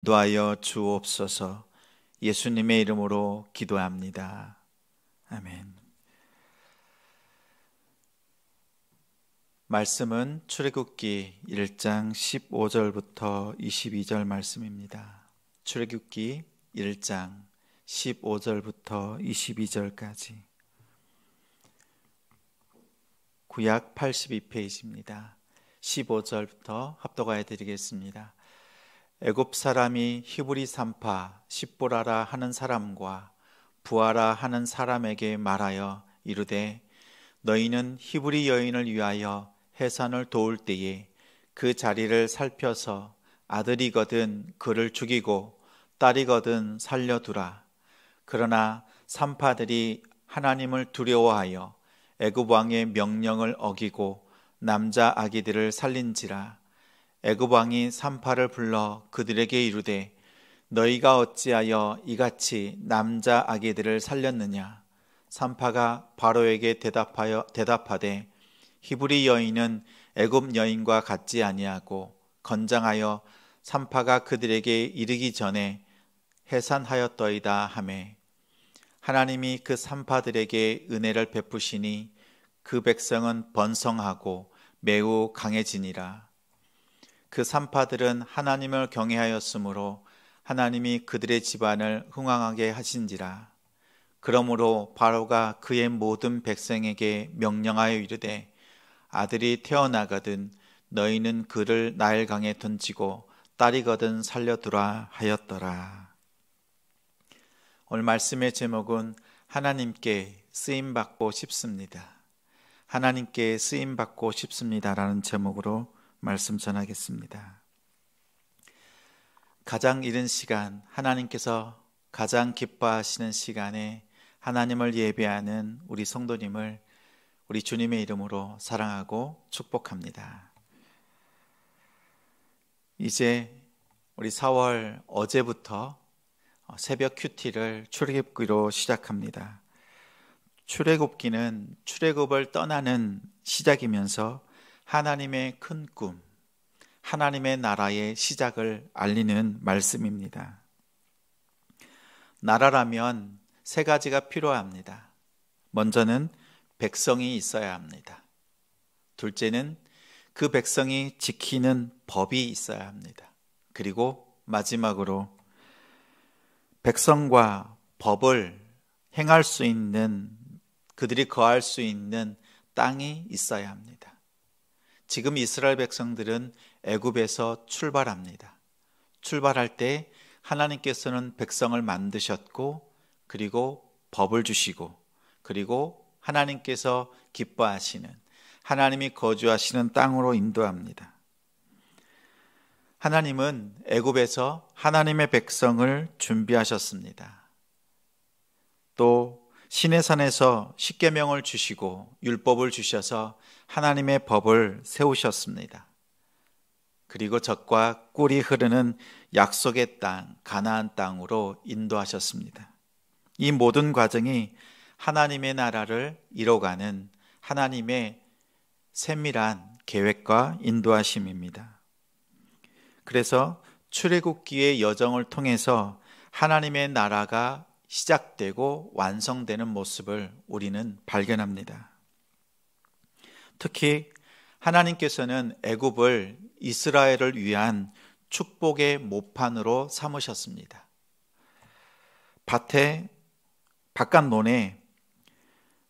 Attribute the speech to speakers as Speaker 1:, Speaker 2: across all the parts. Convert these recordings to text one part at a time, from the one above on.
Speaker 1: 인도하여 주옵소서. 예수님의 이름으로 기도합니다. 아멘. 말씀은 출애굽기 1장 15절부터 22절 말씀입니다. 출애굽기 1장 15절부터 22절까지 구약 82페이지입니다. 15절부터 합독하여 드리겠습니다. 애굽 사람이 히브리 산파 십보라라 하는 사람과 부하라 하는 사람에게 말하여 이르되 너희는 히브리 여인을 위하여 해산을 도울 때에 그 자리를 살펴서 아들이거든 그를 죽이고 딸이거든 살려두라. 그러나 산파들이 하나님을 두려워하여 애굽 왕의 명령을 어기고 남자 아기들을 살린지라. 애굽 왕이 산파를 불러 그들에게 이르되 너희가 어찌하여 이같이 남자 아기들을 살렸느냐. 산파가 바로에게 대답하되 히브리 여인은 애굽 여인과 같지 아니하고 건장하여 산파가 그들에게 이르기 전에 해산하였더이다 하매 하나님이 그 산파들에게 은혜를 베푸시니 그 백성은 번성하고 매우 강해지니라. 그 산파들은 하나님을 경외하였으므로 하나님이 그들의 집안을 흥왕하게 하신지라. 그러므로 바로가 그의 모든 백성에게 명령하여 이르되 아들이 태어나거든 너희는 그를 나일강에 던지고 딸이거든 살려두라 하였더라. 오늘 말씀의 제목은 하나님께 쓰임받고 싶습니다. 하나님께 쓰임받고 싶습니다라는 제목으로 말씀 전하겠습니다. 가장 이른 시간, 하나님께서 가장 기뻐하시는 시간에 하나님을 예배하는 우리 성도님을 우리 주님의 이름으로 사랑하고 축복합니다. 이제 우리 4월 어제부터 새벽 큐티를 출애굽기로 시작합니다. 출애굽기는 출애굽을 떠나는 시작이면서 하나님의 큰 꿈, 하나님의 나라의 시작을 알리는 말씀입니다. 나라라면 세 가지가 필요합니다. 먼저는 백성이 있어야 합니다. 둘째는 그 백성이 지키는 법이 있어야 합니다. 그리고 마지막으로 백성과 법을 행할 수 있는, 그들이 거할 수 있는 땅이 있어야 합니다. 지금 이스라엘 백성들은 애굽에서 출발합니다. 출발할 때 하나님께서는 백성을 만드셨고 그리고 법을 주시고 그리고 하나님께서 기뻐하시는, 하나님이 거주하시는 땅으로 인도합니다. 하나님은 애굽에서 하나님의 백성을 준비하셨습니다. 또 시내산에서 십계명을 주시고 율법을 주셔서 하나님의 법을 세우셨습니다. 그리고 젖과 꿀이 흐르는 약속의 땅, 가나안 땅으로 인도하셨습니다. 이 모든 과정이 하나님의 나라를 이뤄가는 하나님의 세밀한 계획과 인도하심입니다. 그래서 출애굽기의 여정을 통해서 하나님의 나라가 시작되고 완성되는 모습을 우리는 발견합니다. 특히 하나님께서는 애굽을 이스라엘을 위한 축복의 모판으로 삼으셨습니다. 밭에 바깥논에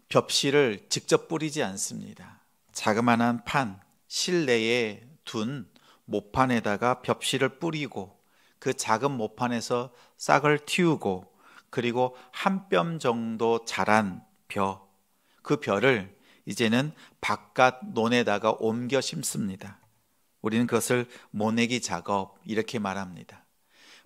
Speaker 1: 벽실을 직접 뿌리지 않습니다. 자그마한 판, 실내에 둔 모판에다가 벽실을 뿌리고 그 작은 모판에서 싹을 틔우고 그리고 한 뼘 정도 자란 벼, 그 벼를 이제는 바깥 논에다가 옮겨 심습니다. 우리는 그것을 모내기 작업 이렇게 말합니다.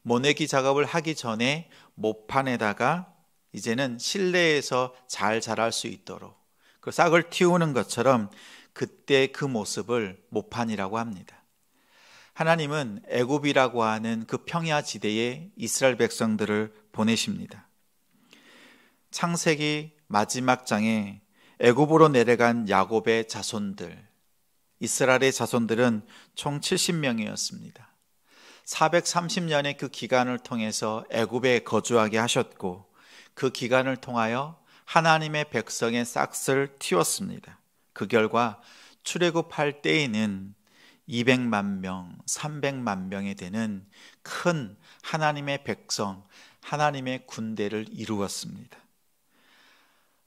Speaker 1: 모내기 작업을 하기 전에 모판에다가 이제는 실내에서 잘 자랄 수 있도록 그 싹을 틔우는 것처럼 그때 그 모습을 모판이라고 합니다. 하나님은 애굽이라고 하는 그 평야 지대에 이스라엘 백성들을 보내십니다. 창세기 마지막 장에 애굽으로 내려간 야곱의 자손들, 이스라엘의 자손들은 총 70명이었습니다. 430년의 그 기간을 통해서 애굽에 거주하게 하셨고 그 기간을 통하여 하나님의 백성의 싹을 틔웠습니다. 그 결과 출애굽할 때에는 200만 명, 300만 명이 되는 큰 하나님의 백성, 하나님의 군대를 이루었습니다.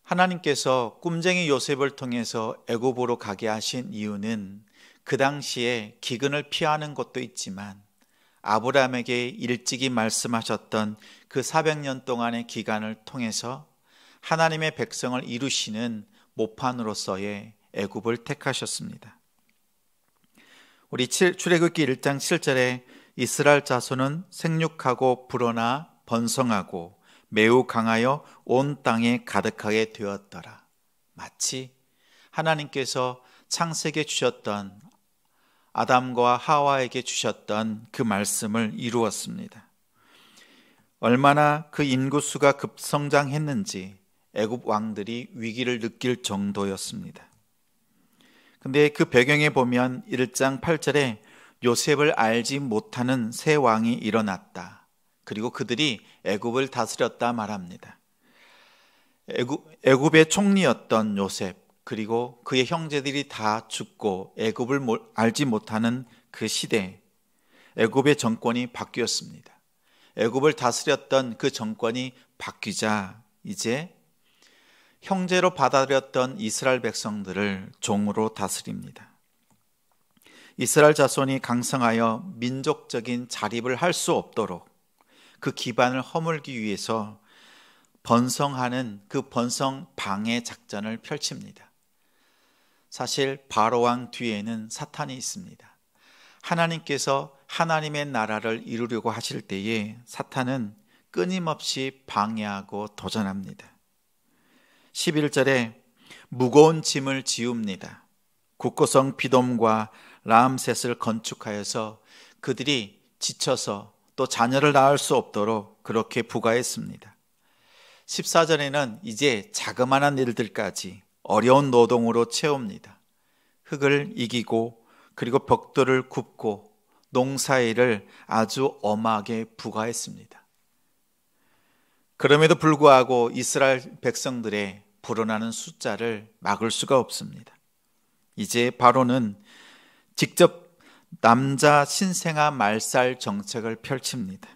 Speaker 1: 하나님께서 꿈쟁이 요셉을 통해서 애굽으로 가게 하신 이유는 그 당시에 기근을 피하는 것도 있지만 아브라함에게 일찍이 말씀하셨던 그 400년 동안의 기간을 통해서 하나님의 백성을 이루시는 모판으로서의 애굽을 택하셨습니다. 우리 출애굽기 1장 7절에 이스라엘 자손은 생육하고 불어나 번성하고 매우 강하여 온 땅에 가득하게 되었더라. 마치 하나님께서 창세기에 주셨던 아담과 하와에게 주셨던 그 말씀을 이루었습니다. 얼마나 그 인구수가 급성장했는지 애굽 왕들이 위기를 느낄 정도였습니다. 근데 그 배경에 보면 1장 8절에 요셉을 알지 못하는 새 왕이 일어났다. 그리고 그들이 애굽을 다스렸다 말합니다. 애굽의 총리였던 요셉, 그리고 그의 형제들이 다 죽고 애굽을 알지 못하는 그 시대, 애굽의 정권이 바뀌었습니다. 애굽을 다스렸던 그 정권이 바뀌자 이제 형제로 받아들였던 이스라엘 백성들을 종으로 다스립니다. 이스라엘 자손이 강성하여 민족적인 자립을 할 수 없도록 그 기반을 허물기 위해서 번성하는 그 번성 방해 작전을 펼칩니다. 사실 바로 왕 뒤에는 사탄이 있습니다. 하나님께서 하나님의 나라를 이루려고 하실 때에 사탄은 끊임없이 방해하고 도전합니다. 11절에 무거운 짐을 지웁니다. 국고성 비돔과 라암셋을 건축하여서 그들이 지쳐서 또 자녀를 낳을 수 없도록 그렇게 부과했습니다. 14절에는 이제 자그마한 일들까지 어려운 노동으로 채웁니다. 흙을 이기고 그리고 벽돌을 굽고 농사일을 아주 엄하게 부과했습니다. 그럼에도 불구하고 이스라엘 백성들의 불어나는 숫자를 막을 수가 없습니다. 이제 바로는 직접 남자 신생아 말살 정책을 펼칩니다.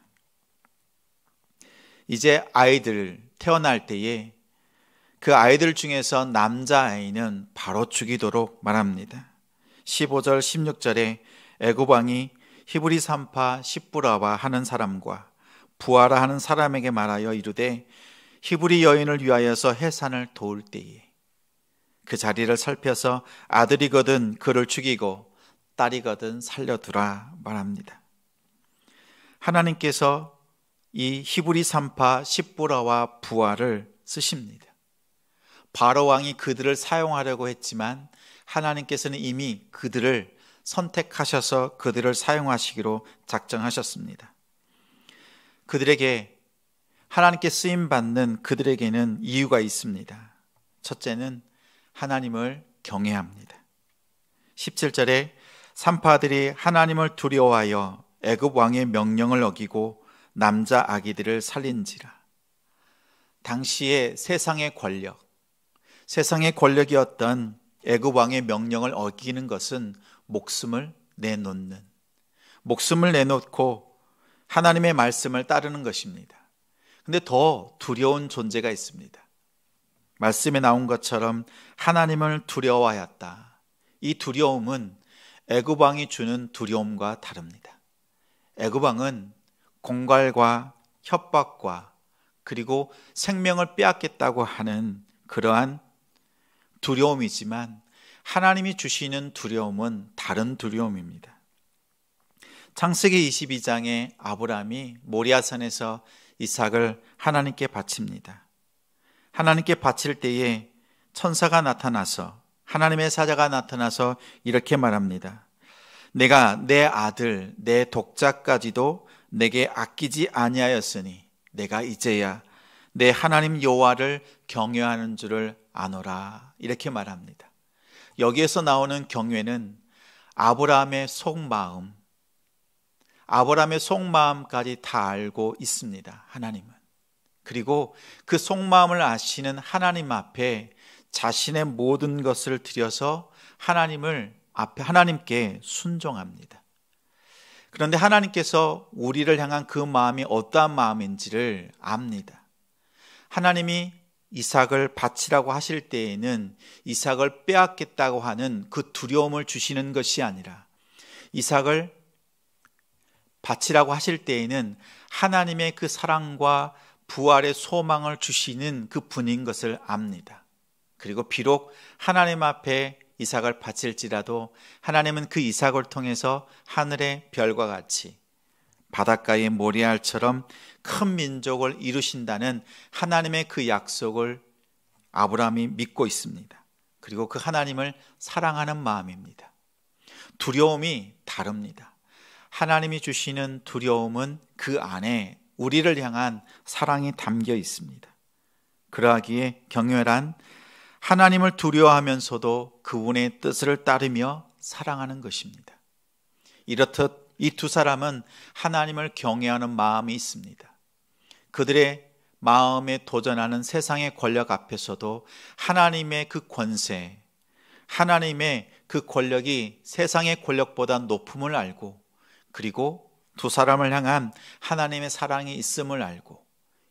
Speaker 1: 이제 아이들 태어날 때에 그 아이들 중에서 남자아이는 바로 죽이도록 말합니다. 15절 16절에 애굽 왕이 히브리 산파 십부라와 하는 사람과 부하라 하는 사람에게 말하여 이르되 히브리 여인을 위하여서 해산을 도울 때에 그 자리를 살펴서 아들이거든 그를 죽이고 딸이거든 살려두라 말합니다. 하나님께서 이 히브리 산파 십부라와 부하를 쓰십니다. 바로 왕이 그들을 사용하려고 했지만 하나님께서는 이미 그들을 선택하셔서 그들을 사용하시기로 작정하셨습니다. 그들에게 하나님께 쓰임받는 그들에게는 이유가 있습니다. 첫째는 하나님을 경외합니다. 17절에 산파들이 하나님을 두려워하여 애굽 왕의 명령을 어기고 남자 아기들을 살린지라. 당시의 세상의 권력이었던 애굽 왕의 명령을 어기는 것은 목숨을 내놓고 하나님의 말씀을 따르는 것입니다. 근데 더 두려운 존재가 있습니다. 말씀에 나온 것처럼 하나님을 두려워하였다. 이 두려움은 애굽 왕이 주는 두려움과 다릅니다. 애굽 왕은 공갈과 협박과 그리고 생명을 빼앗겠다고 하는 그러한 두려움이지만 하나님이 주시는 두려움은 다른 두려움입니다. 창세기 22장에 아브라함이 모리아산에서 이삭을 하나님께 바칩니다. 하나님께 바칠 때에 천사가 나타나서 하나님의 사자가 나타나서 이렇게 말합니다. 내가 내 아들 내 독자까지도 내게 아끼지 아니하였으니 내가 이제야 내 하나님 여호와를 경외하는 줄을 아노라 이렇게 말합니다. 여기에서 나오는 경외는 아브라함의 속마음, 아브라함의 속마음까지 다 알고 있습니다. 하나님은. 그리고 그 속마음을 아시는 하나님 앞에 자신의 모든 것을 드려서 하나님께 순종합니다. 그런데 하나님께서 우리를 향한 그 마음이 어떠한 마음인지를 압니다. 하나님이 이삭을 바치라고 하실 때에는 이삭을 빼앗겠다고 하는 그 두려움을 주시는 것이 아니라, 이삭을 바치라고 하실 때에는 하나님의 그 사랑과 부활의 소망을 주시는 그 분인 것을 압니다. 그리고 비록 하나님 앞에 이삭을 바칠지라도 하나님은 그 이삭을 통해서 하늘의 별과 같이 바닷가의 모리알처럼 큰 민족을 이루신다는 하나님의 그 약속을 아브라함이 믿고 있습니다. 그리고 그 하나님을 사랑하는 마음입니다. 두려움이 다릅니다. 하나님이 주시는 두려움은 그 안에 우리를 향한 사랑이 담겨 있습니다. 그러하기에 경외란 하나님을 두려워하면서도 그분의 뜻을 따르며 사랑하는 것입니다. 이렇듯 이 두 사람은 하나님을 경외하는 마음이 있습니다. 그들의 마음에 도전하는 세상의 권력 앞에서도 하나님의 그 권세, 하나님의 그 권력이 세상의 권력보다 높음을 알고, 그리고 두 사람을 향한 하나님의 사랑이 있음을 알고,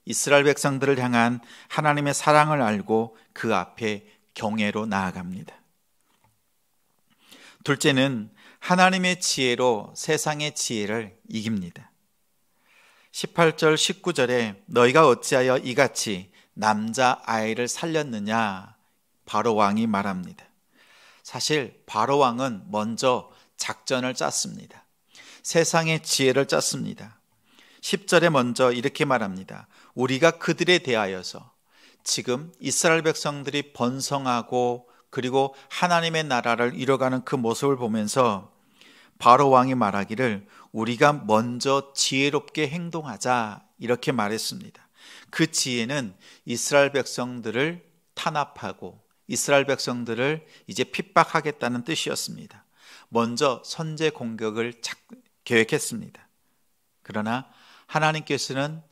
Speaker 1: 이스라엘 백성들을 향한 하나님의 사랑을 알고 그 앞에 경외로 나아갑니다. 둘째는 하나님의 지혜로 세상의 지혜를 이깁니다. 18절 19절에 너희가 어찌하여 이같이 남자아이를 살렸느냐, 바로 왕이 말합니다. 사실 바로 왕은 먼저 작전을 짰습니다. 세상의 지혜를 짰습니다. 10절에 먼저 이렇게 말합니다. 우리가 그들에 대하여서, 지금 이스라엘 백성들이 번성하고 그리고 하나님의 나라를 이뤄가는 그 모습을 보면서 바로 왕이 말하기를 우리가 먼저 지혜롭게 행동하자, 이렇게 말했습니다. 그 지혜는 이스라엘 백성들을 탄압하고 이스라엘 백성들을 이제 핍박하겠다는 뜻이었습니다. 먼저 선제 공격을 계획했습니다. 그러나 하나님께서는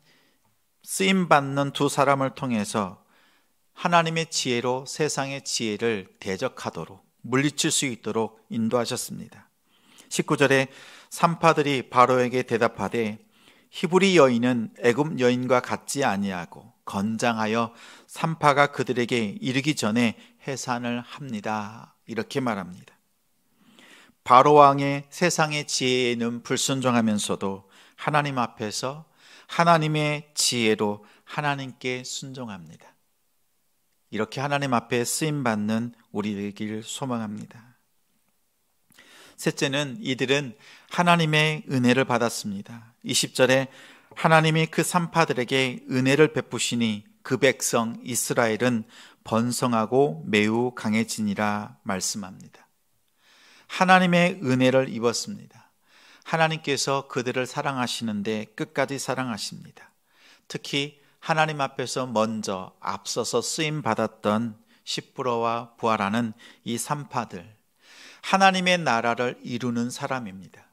Speaker 1: 쓰임받는 두 사람을 통해서 하나님의 지혜로 세상의 지혜를 대적하도록, 물리칠 수 있도록 인도하셨습니다. 19절에 산파들이 바로에게 대답하되 히브리 여인은 애굽 여인과 같지 아니하고 건장하여 산파가 그들에게 이르기 전에 해산을 합니다, 이렇게 말합니다. 바로 왕의 세상의 지혜에는 불순종하면서도 하나님 앞에서 하나님의 지혜로 하나님께 순종합니다. 이렇게 하나님 앞에 쓰임받는 우리 되기를 소망합니다. 셋째는 이들은 하나님의 은혜를 받았습니다. 20절에 하나님이 그 산파들에게 은혜를 베푸시니 그 백성 이스라엘은 번성하고 매우 강해지니라 말씀합니다. 하나님의 은혜를 입었습니다. 하나님께서 그들을 사랑하시는데 끝까지 사랑하십니다. 특히 하나님 앞에서 먼저 앞서서 쓰임 받았던 십부로와 부하라는 이 산파들, 하나님의 나라를 이루는 사람입니다.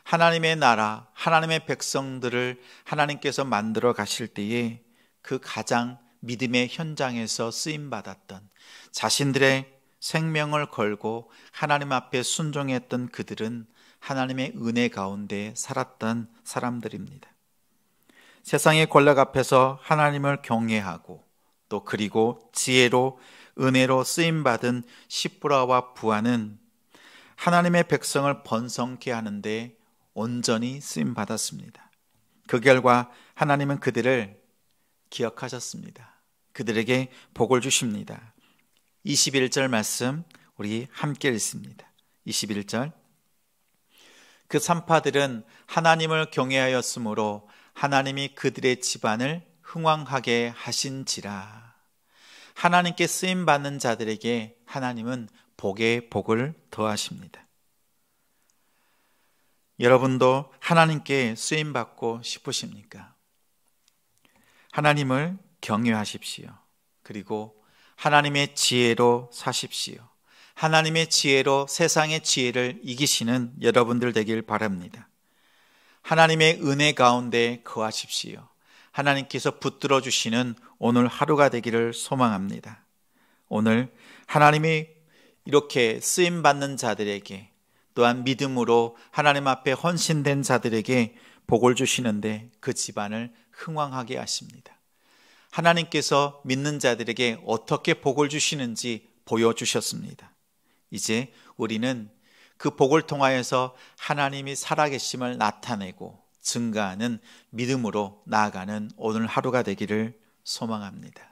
Speaker 1: 하나님의 나라, 하나님의 백성들을 하나님께서 만들어 가실 때에 그 가장 믿음의 현장에서 쓰임 받았던, 자신들의 생명을 걸고 하나님 앞에 순종했던 그들은 하나님의 은혜 가운데 살았던 사람들입니다. 세상의 권력 앞에서 하나님을 경외하고 또 그리고 지혜로 은혜로 쓰임받은 십부라와 부하는 하나님의 백성을 번성케 하는데 온전히 쓰임받았습니다. 그 결과 하나님은 그들을 기억하셨습니다. 그들에게 복을 주십니다. 21절 말씀 우리 함께 읽습니다. 21절 그 산파들은 하나님을 경외하였으므로 하나님이 그들의 집안을 흥왕하게 하신지라. 하나님께 쓰임받는 자들에게 하나님은 복에 복을 더하십니다. 여러분도 하나님께 쓰임받고 싶으십니까? 하나님을 경외하십시오. 그리고 하나님의 지혜로 사십시오. 하나님의 지혜로 세상의 지혜를 이기시는 여러분들 되길 바랍니다. 하나님의 은혜 가운데 거하십시오. 하나님께서 붙들어 주시는 오늘 하루가 되기를 소망합니다. 오늘 하나님이 이렇게 쓰임 받는 자들에게, 또한 믿음으로 하나님 앞에 헌신된 자들에게 복을 주시는데 그 집안을 흥왕하게 하십니다. 하나님께서 믿는 자들에게 어떻게 복을 주시는지 보여주셨습니다. 이제 우리는 그 복을 통하여서 하나님이 살아계심을 나타내고 증가하는 믿음으로 나아가는 오늘 하루가 되기를 소망합니다.